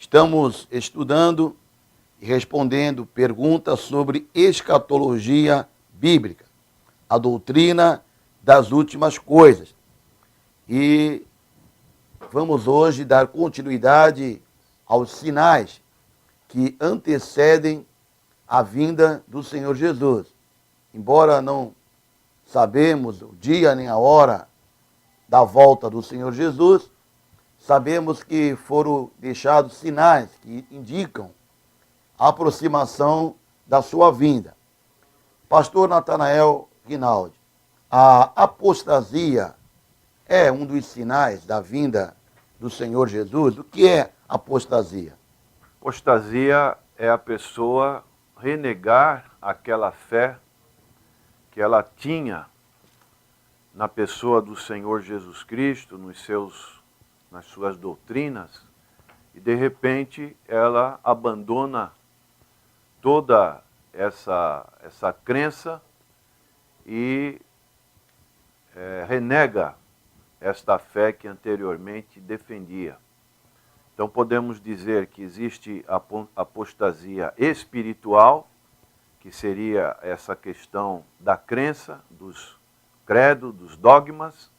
Estamos estudando e respondendo perguntas sobre escatologia bíblica, a doutrina das últimas coisas. E vamos hoje dar continuidade aos sinais que antecedem a vinda do Senhor Jesus. Embora não sabemos o dia nem a hora da volta do Senhor Jesus, sabemos que foram deixados sinais que indicam a aproximação da sua vinda. Pastor Natanael Rinaldi, a apostasia é um dos sinais da vinda do Senhor Jesus? O que é apostasia? Apostasia é a pessoa renegar aquela fé que ela tinha na pessoa do Senhor Jesus Cristo, nas suas doutrinas, e de repente ela abandona toda essa crença e renega esta fé que anteriormente defendia. Então podemos dizer que existe a apostasia espiritual, que seria essa questão da crença, dos credos, dos dogmas,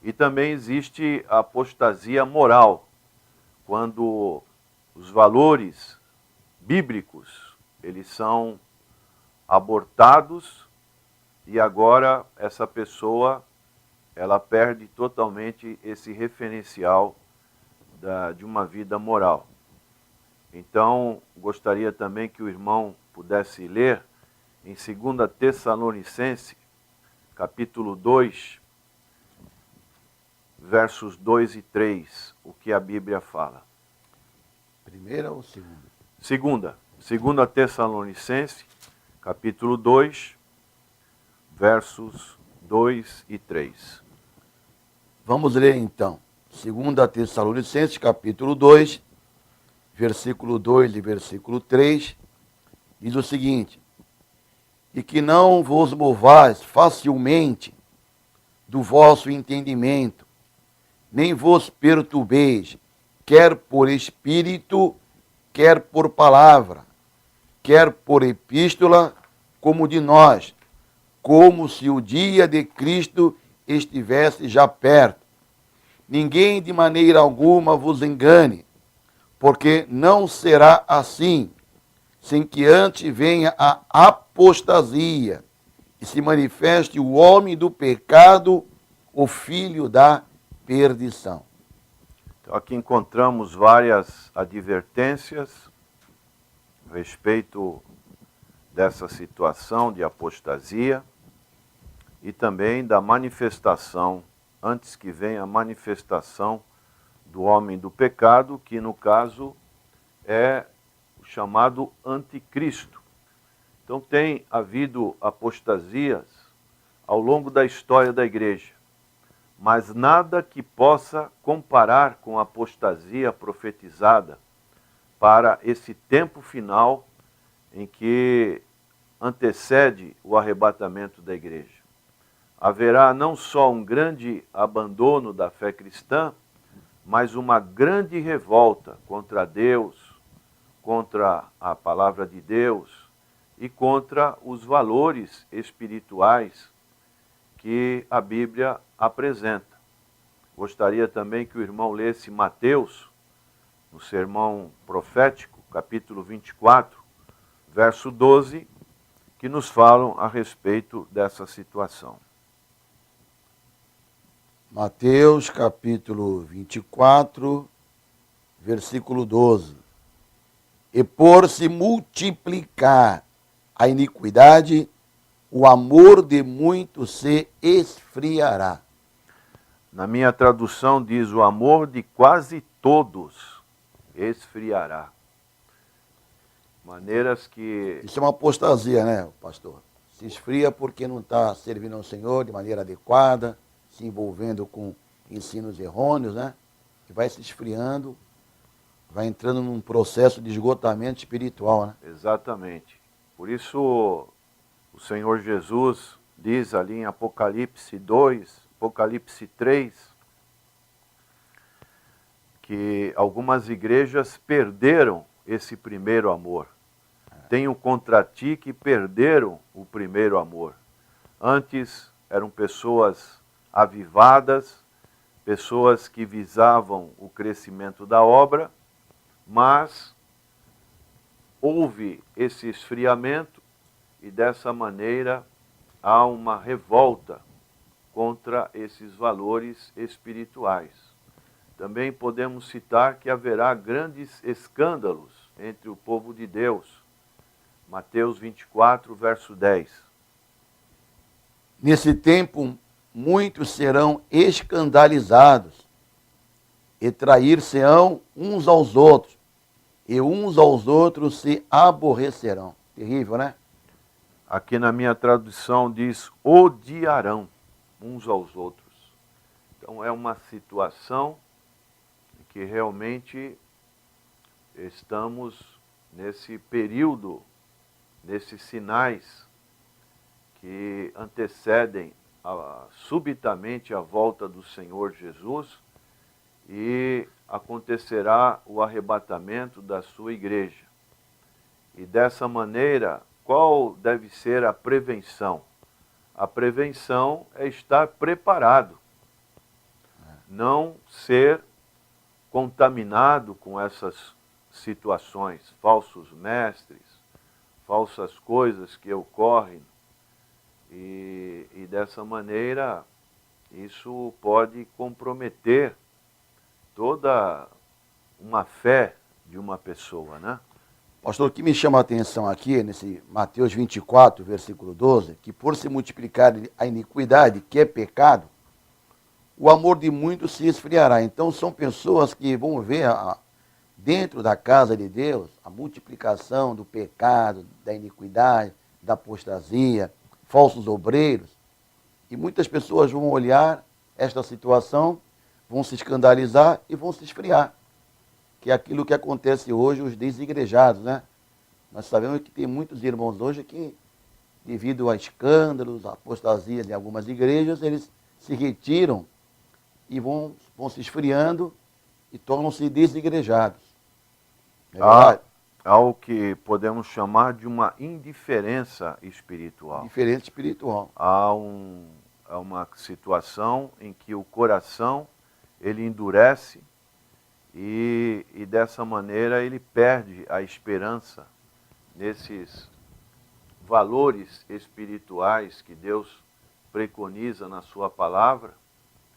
e também existe a apostasia moral, quando os valores bíblicos, eles são abortados e agora essa pessoa, ela perde totalmente esse referencial de uma vida moral. Então, gostaria também que o irmão pudesse ler em 2 Tessalonicenses, capítulo 2, versos 2 e 3, o que a Bíblia fala. Primeira ou segunda? Segunda Tessalonicenses, capítulo 2, versos 2 e 3. Vamos ler então. 2 Tessalonicenses, capítulo 2, versículo 2 e versículo 3, diz o seguinte: e que não vos movais facilmente do vosso entendimento, nem vos perturbeis, quer por espírito, quer por palavra, quer por epístola, como de nós, como se o dia de Cristo estivesse já perto. Ninguém de maneira alguma vos engane, porque não será assim, sem que antes venha a apostasia e se manifeste o homem do pecado, o filho da perdição. Então, aqui encontramos várias advertências a respeito dessa situação de apostasia e também da manifestação, antes que venha a manifestação do homem do pecado, que no caso é o chamado anticristo. Então tem havido apostasias ao longo da história da igreja, mas nada que possa comparar com a apostasia profetizada para esse tempo final em que antecede o arrebatamento da igreja. Haverá não só um grande abandono da fé cristã, mas uma grande revolta contra Deus, contra a palavra de Deus e contra os valores espirituais que a Bíblia apresenta. Gostaria também que o irmão lesse Mateus, no sermão profético, capítulo 24, verso 12, que nos falam a respeito dessa situação. Mateus capítulo 24, versículo 12. E por se multiplicar a iniquidade, o amor de muitos se esfriará. Na minha tradução diz: o amor de quase todos esfriará. Maneiras que... Isso é uma apostasia, né, pastor? Se esfria porque não está servindo ao Senhor de maneira adequada, se envolvendo com ensinos errôneos, né? E vai se esfriando, vai entrando num processo de esgotamento espiritual, né? Exatamente. Por isso o Senhor Jesus diz ali em Apocalipse 2, Apocalipse 3, que algumas igrejas perderam esse primeiro amor. Tenho contra ti que perderam o primeiro amor. Antes eram pessoas avivadas, pessoas que visavam o crescimento da obra, mas houve esse esfriamento e dessa maneira há uma revolta contra esses valores espirituais. Também podemos citar que haverá grandes escândalos entre o povo de Deus. Mateus 24, verso 10. Nesse tempo, muitos serão escandalizados e trair-se-ão uns aos outros, e uns aos outros se aborrecerão. Terrível, né? Aqui na minha tradução diz odiarão uns aos outros. Então é uma situação que realmente estamos nesse período, nesses sinais que antecedem subitamente a volta do Senhor Jesus e acontecerá o arrebatamento da sua igreja. E dessa maneira, qual deve ser a prevenção? A prevenção é estar preparado, não ser contaminado com essas situações, falsos mestres, falsas coisas que ocorrem. E dessa maneira, isso pode comprometer toda uma fé de uma pessoa, né? Pastor, o que me chama a atenção aqui, nesse Mateus 24, versículo 12, que por se multiplicar a iniquidade, que é pecado, o amor de muitos se esfriará. Então são pessoas que vão ver dentro da casa de Deus a multiplicação do pecado, da iniquidade, da apostasia, falsos obreiros. E muitas pessoas vão olhar esta situação, vão se escandalizar e vão se esfriar. Que é aquilo que acontece hoje, os desigrejados, né? Nós sabemos que tem muitos irmãos hoje que, devido a escândalos, a apostasias em algumas igrejas, eles se retiram e vão se esfriando e tornam-se desigrejados. Não é verdade? Há o que podemos chamar de uma indiferença espiritual. Diferente espiritual. Há uma situação em que o coração ele endurece e dessa maneira ele perde a esperança nesses valores espirituais que Deus preconiza na sua palavra.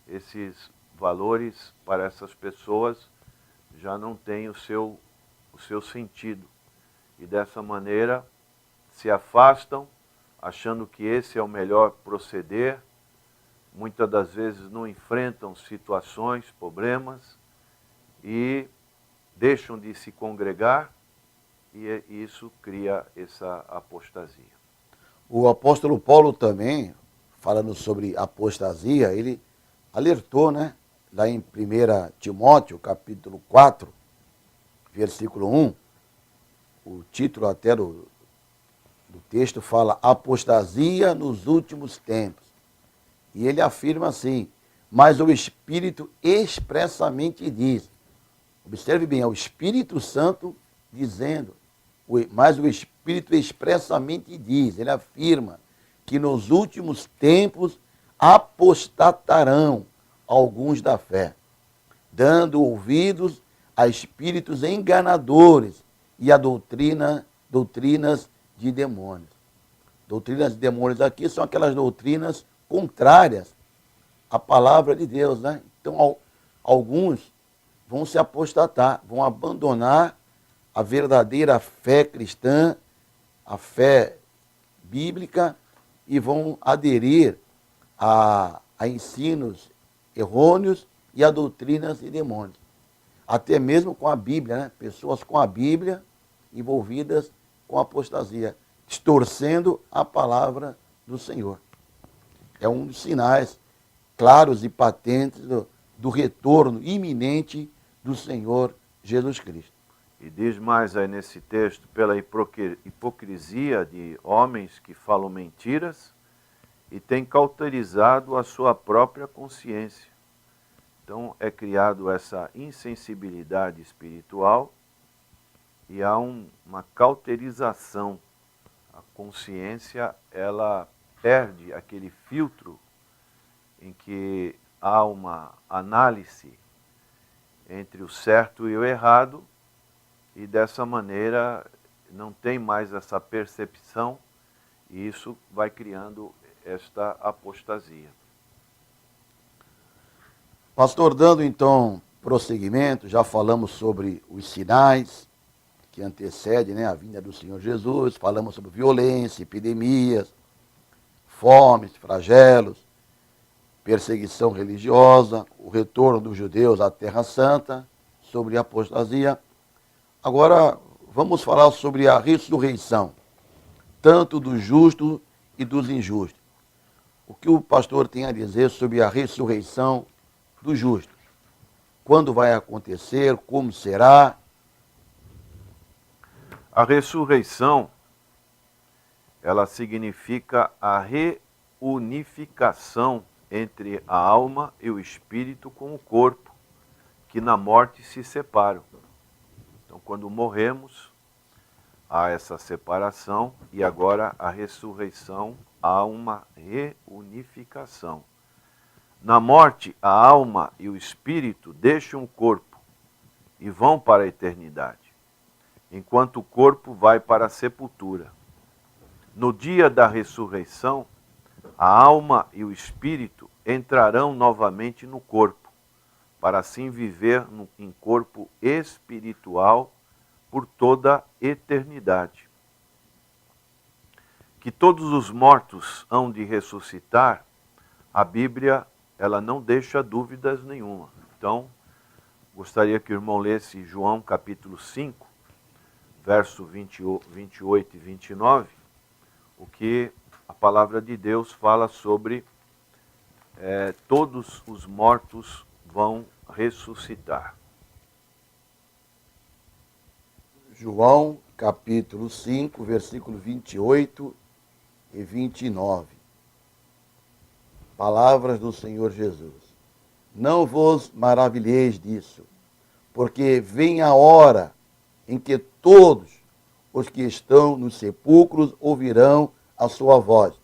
Esses valores para essas pessoas já não têm o seu sentido. E dessa maneira se afastam, achando que esse é o melhor proceder. Muitas das vezes não enfrentam situações, problemas, e deixam de se congregar, e isso cria essa apostasia. O apóstolo Paulo também, falando sobre apostasia, ele alertou, né? Lá em 1 Timóteo, capítulo 4, versículo 1, o título até do texto fala apostasia nos últimos tempos. E ele afirma assim, mas o Espírito expressamente diz, observe bem, é o Espírito Santo dizendo, mas o Espírito expressamente diz, ele afirma que nos últimos tempos apostatarão alguns da fé, dando ouvidos a espíritos enganadores e a doutrinas de demônios. Doutrinas de demônios aqui são aquelas doutrinas contrárias à palavra de Deus, né? Então, alguns vão se apostatar, vão abandonar a verdadeira fé cristã, a fé bíblica, e vão aderir a ensinos errôneos e a doutrinas de demônios. Até mesmo com a Bíblia, né? Pessoas com a Bíblia envolvidas com apostasia, distorcendo a palavra do Senhor. É um dos sinais claros e patentes do retorno iminente do Senhor Jesus Cristo. E diz mais aí nesse texto, pela hipocrisia de homens que falam mentiras e têm cauterizado a sua própria consciência. Então é criado essa insensibilidade espiritual e há uma cauterização. A consciência, ela perde aquele filtro em que há uma análise entre o certo e o errado, e dessa maneira não tem mais essa percepção, e isso vai criando esta apostasia. Pastor, dando então prosseguimento, já falamos sobre os sinais que antecedem, né, a vinda do Senhor Jesus, falamos sobre violência, epidemias, fomes, flagelos, perseguição religiosa, o retorno dos judeus à Terra Santa, sobre a apostasia. Agora vamos falar sobre a ressurreição, tanto dos justos e dos injustos. O que o pastor tem a dizer sobre a ressurreição dos justos? Quando vai acontecer? Como será? A ressurreição, ela significa a reunificação entre a alma e o espírito com o corpo, que na morte se separam. Então, quando morremos, há essa separação, e agora a ressurreição, há uma reunificação. Na morte, a alma e o espírito deixam o corpo e vão para a eternidade, enquanto o corpo vai para a sepultura. No dia da ressurreição, a alma e o espírito entrarão novamente no corpo, para assim viver em corpo espiritual por toda a eternidade. Que todos os mortos hão de ressuscitar, a Bíblia, ela não deixa dúvidas nenhuma. Então, gostaria que o irmão lesse João capítulo 5, verso 28 e 29, o que a palavra de Deus fala sobre todos os mortos vão ressuscitar. João, capítulo 5, versículo 28 e 29. Palavras do Senhor Jesus. Não vos maravilheis disso, porque vem a hora em que todos os que estão nos sepulcros ouvirão a sua voz.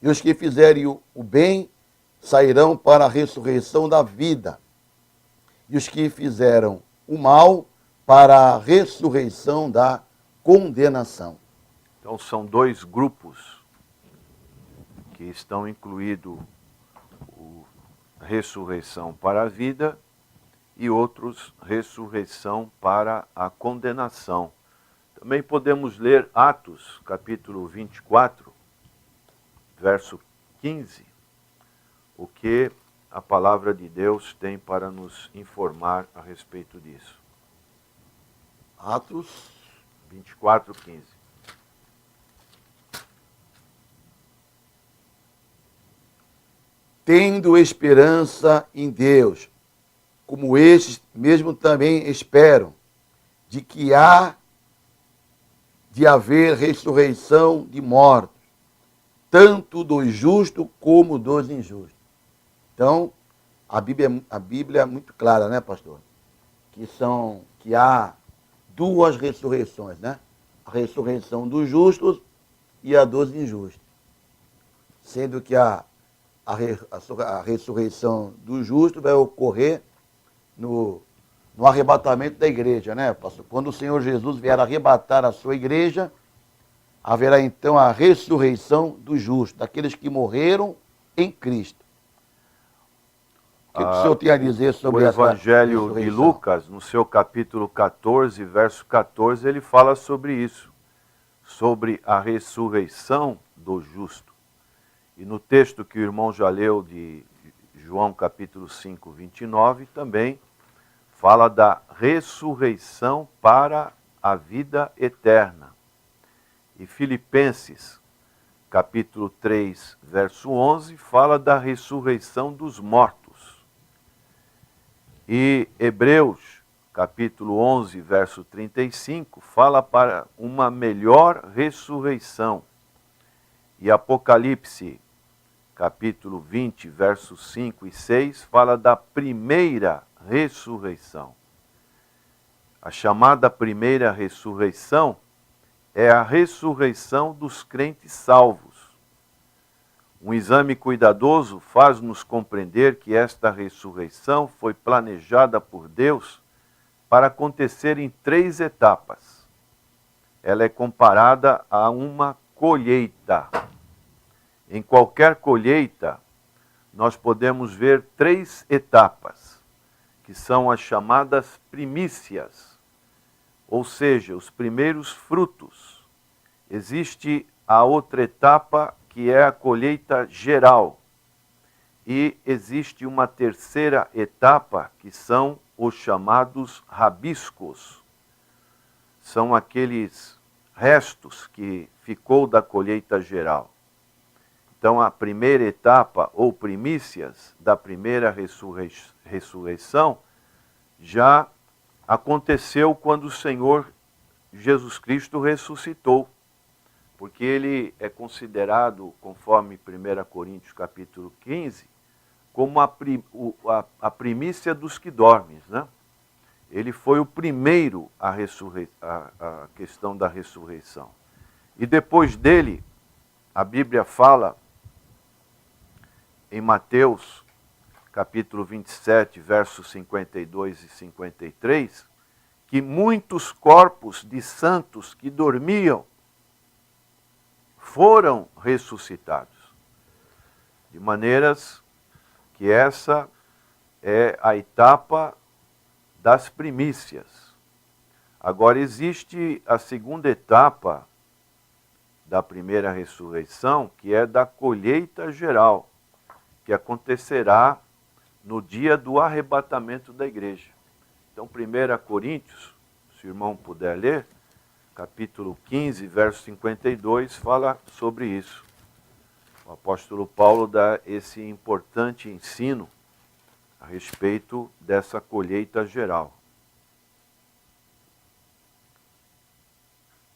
E os que fizerem o bem sairão para a ressurreição da vida. E os que fizeram o mal para a ressurreição da condenação. Então são dois grupos que estão incluídos, ressurreição para a vida e outros ressurreição para a condenação. Também podemos ler Atos, capítulo 24, verso 15, o que a palavra de Deus tem para nos informar a respeito disso. Atos 24, 15. Tendo esperança em Deus, como estes mesmo também esperam, de que há de haver ressurreição de mortos, tanto dos justos como dos injustos. Então, a Bíblia é muito clara, né, pastor? Que há duas ressurreições, né? A ressurreição dos justos e a dos injustos. Sendo que a ressurreição do justo vai ocorrer no arrebatamento da igreja, né, pastor? Quando o Senhor Jesus vier arrebatar a sua igreja, haverá então a ressurreição do justo, daqueles que morreram em Cristo. O que o senhor tem a dizer sobre essa ressurreição? O Evangelho de Lucas, no seu capítulo 14, verso 14, ele fala sobre isso, sobre a ressurreição do justo. E no texto que o irmão já leu de João capítulo 5, 29, também fala da ressurreição para a vida eterna. E Filipenses capítulo 3, verso 11, fala da ressurreição dos mortos. E Hebreus capítulo 11, verso 35, fala para uma melhor ressurreição. E Apocalipse capítulo 20, versos 5 e 6, fala da primeira ressurreição. A chamada primeira ressurreição é a ressurreição dos crentes salvos. Um exame cuidadoso faz-nos compreender que esta ressurreição foi planejada por Deus para acontecer em 3 etapas. Ela é comparada a uma colheita. Em qualquer colheita, nós podemos ver 3 etapas, que são as chamadas primícias, ou seja, os primeiros frutos. Existe a outra etapa, que é a colheita geral. E existe uma terceira etapa, que são os chamados rabiscos. São aqueles restos que ficou da colheita geral. Então, a primeira etapa, ou primícias, da primeira ressurreição, já aconteceu quando o Senhor Jesus Cristo ressuscitou. Porque ele é considerado, conforme 1 Coríntios capítulo 15, como a primícia dos que dormem, né? Ele foi o primeiro a questão da ressurreição. E depois dele, a Bíblia fala, em Mateus capítulo 27, versos 52 e 53, que muitos corpos de santos que dormiam foram ressuscitados. De maneiras que essa é a etapa das primícias. Agora existe a segunda etapa da primeira ressurreição, que é da colheita geral, que acontecerá no dia do arrebatamento da igreja. Então, 1 Coríntios, se o irmão puder ler, capítulo 15, verso 52, fala sobre isso. O apóstolo Paulo dá esse importante ensino a respeito dessa colheita geral.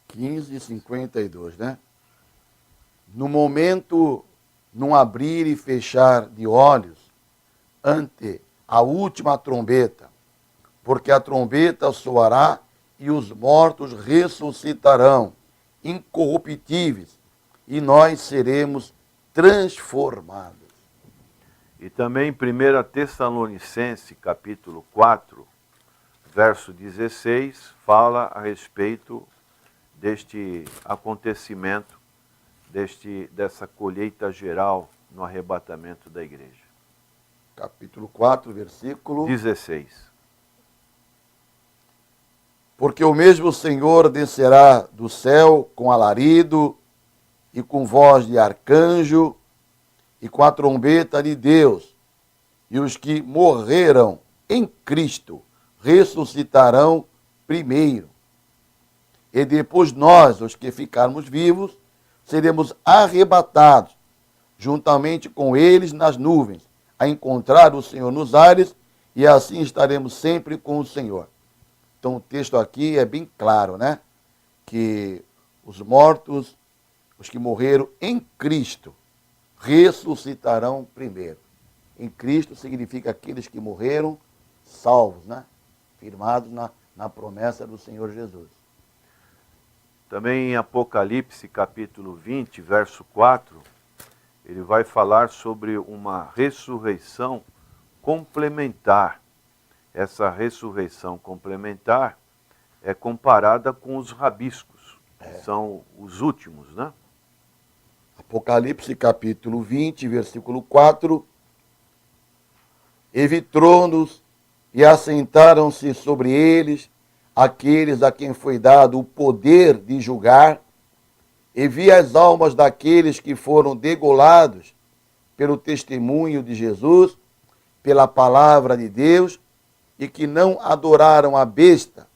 15:52, né? No momento, num abrir e fechar de olhos, ante a última trombeta, porque a trombeta soará e os mortos ressuscitarão, incorruptíveis, e nós seremos transformados. E também 1 Tessalonicenses, capítulo 4, verso 16, fala a respeito deste acontecimento, dessa colheita geral no arrebatamento da igreja. Capítulo 4, versículo 16. Porque o mesmo Senhor descerá do céu com alarido e com voz de arcanjo e com a trombeta de Deus, e os que morreram em Cristo ressuscitarão primeiro. E depois nós, os que ficarmos vivos, seremos arrebatados, juntamente com eles nas nuvens, a encontrar o Senhor nos ares, e assim estaremos sempre com o Senhor. Então o texto aqui é bem claro, né? Que os mortos, os que morreram em Cristo, ressuscitarão primeiro. Em Cristo significa aqueles que morreram salvos, né? Firmados na promessa do Senhor Jesus. Também em Apocalipse, capítulo 20, verso 4, ele vai falar sobre uma ressurreição complementar. Essa ressurreição complementar é comparada com os rabiscos, que são os últimos, né? Apocalipse capítulo 20, versículo 4. E vi tronos, e assentaram-se sobre eles aqueles a quem foi dado o poder de julgar, e vi as almas daqueles que foram degolados pelo testemunho de Jesus, pela palavra de Deus, e que não adoraram a besta,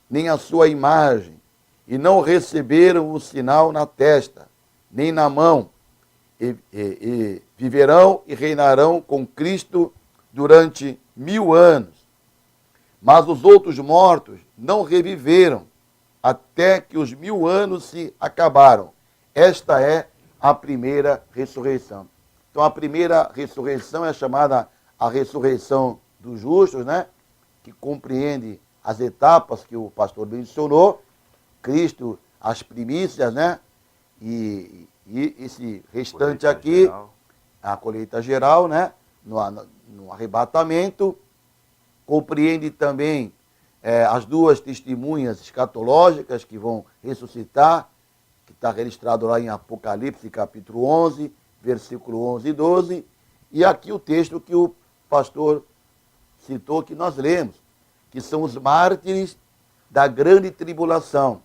nem a sua imagem, e não receberam o sinal na testa, nem na mão, e viverão e reinarão com Cristo durante 1000 anos. Mas os outros mortos não reviveram, até que os 1000 anos se acabaram. Esta é a primeira ressurreição. Então a primeira ressurreição é chamada a ressurreição dos justos, né? Que compreende as etapas que o pastor mencionou, Cristo, as primícias, né? E esse restante Colheita aqui, geral. a colheita geral, né? No arrebatamento, compreende também as duas testemunhas escatológicas que vão ressuscitar, que está registrado lá em Apocalipse, capítulo 11, versículo 11 e 12, e aqui o texto que o pastor citou, que nós lemos, que são os mártires da grande tribulação,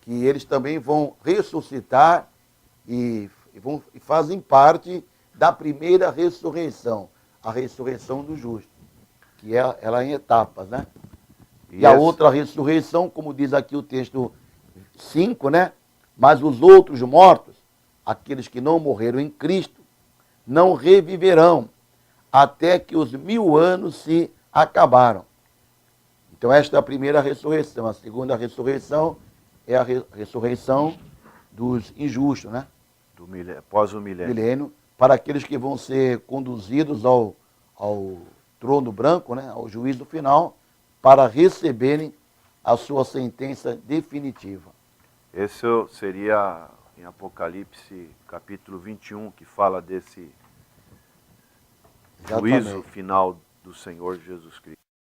que eles também vão ressuscitar e fazem parte da primeira ressurreição, a ressurreição do justo, que é ela em etapas, né? E a outra ressurreição, como diz aqui o texto 5, né? Mas os outros mortos, aqueles que não morreram em Cristo, não reviverão até que os 1000 anos se acabaram. Então esta é a primeira ressurreição. A segunda ressurreição é a ressurreição dos injustos, né? Após o milênio. Milênio, para aqueles que vão ser conduzidos ao trono branco, né? Ao juízo final, para receberem a sua sentença definitiva. Esse seria em Apocalipse capítulo 21, que fala desse juízo final do Senhor Jesus Cristo.